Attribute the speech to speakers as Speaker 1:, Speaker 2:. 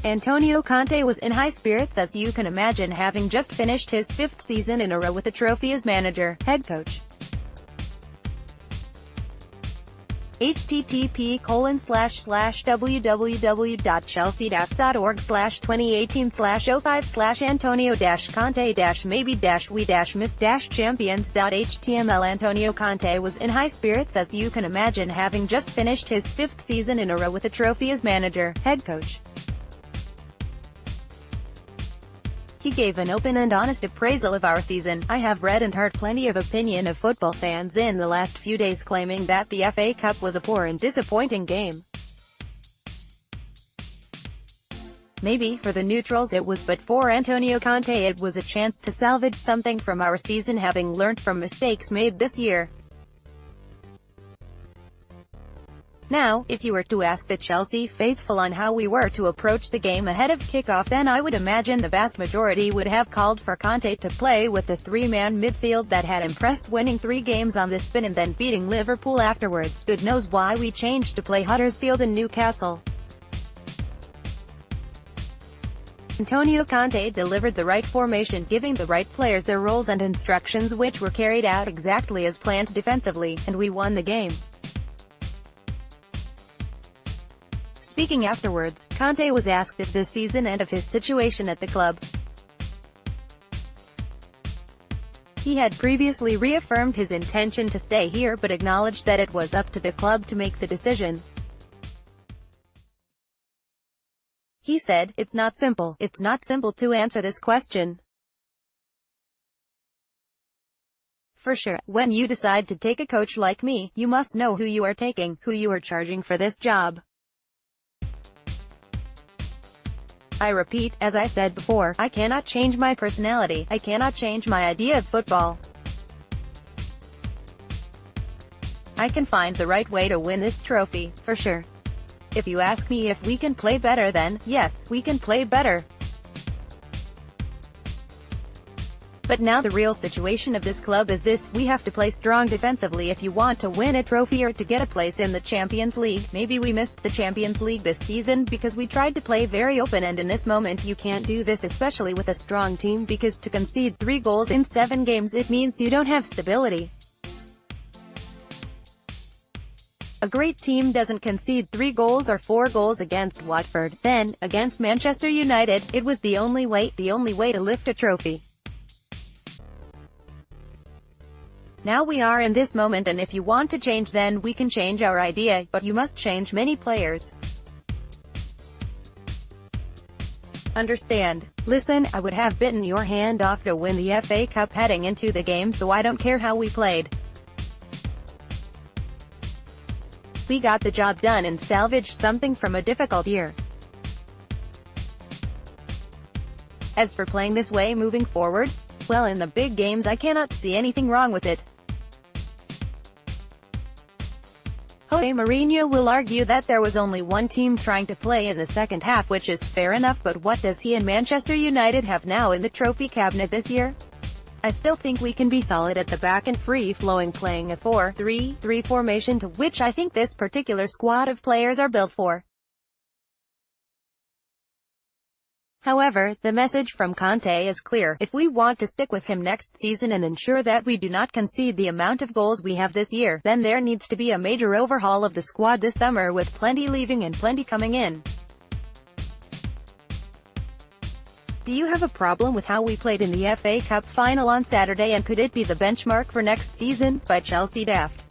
Speaker 1: Antonio Conte was in high spirits, as you can imagine, having just finished his 5th season in a row with the trophy as manager, head coach. http://www.chelsea.org/2018/05/Antonio-Conte-maybe-we-miss-champions.html. Antonio Conte was in high spirits, as you can imagine, having just finished his 5th season in a row with the trophy as manager, head coach. He gave an open and honest appraisal of our season. "I have read and heard plenty of opinion of football fans in the last few days claiming that the FA Cup was a poor and disappointing game. Maybe for the neutrals it was, but for Antonio Conte it was a chance to salvage something from our season, having learnt from mistakes made this year. Now, if you were to ask the Chelsea faithful on how we were to approach the game ahead of kickoff, then I would imagine the vast majority would have called for Conte to play with the three-man midfield that had impressed, winning 3 games on the spin and then beating Liverpool afterwards. Good knows why we changed to play Huddersfield and Newcastle." Antonio Conte delivered the right formation, giving the right players their roles and instructions, which were carried out exactly as planned defensively, and we won the game. Speaking afterwards, Conte was asked of this season and of his situation at the club. He had previously reaffirmed his intention to stay here, but acknowledged that it was up to the club to make the decision. He said, "It's not simple. It's not simple to answer this question. For sure, when you decide to take a coach like me, you must know who you are taking, who you are charging for this job. I repeat, as I said before, I cannot change my personality. I cannot change my idea of football. I can find the right way to win this trophy, for sure. If you ask me if we can play better, then, yes, we can play better. But now the real situation of this club is this: we have to play strong defensively if you want to win a trophy or to get a place in the Champions League. Maybe we missed the Champions League this season because we tried to play very open, and in this moment you can't do this, especially with a strong team, because to concede 3 goals in 7 games, it means you don't have stability. A great team doesn't concede 3 goals or 4 goals against Watford. Then, against Manchester United, it was the only way to lift a trophy. Now we are in this moment, and if you want to change, then we can change our idea, but you must change many players. Understand? Listen, I would have bitten your hand off to win the FA Cup heading into the game, so I don't care how we played. We got the job done and salvaged something from a difficult year. As for playing this way moving forward, well, in the big games I cannot see anything wrong with it. Jose Mourinho will argue that there was only one team trying to play in the second half, which is fair enough, but what does he and Manchester United have now in the trophy cabinet this year? I still think we can be solid at the back and free-flowing, playing a 4-3-3 formation, to which I think this particular squad of players are built for. However, the message from Conte is clear: if we want to stick with him next season and ensure that we do not concede the amount of goals we have this year, then there needs to be a major overhaul of the squad this summer, with plenty leaving and plenty coming in. Do you have a problem with how we played in the FA Cup final on Saturday, and could it be the benchmark for next season? By Chelsea Daft.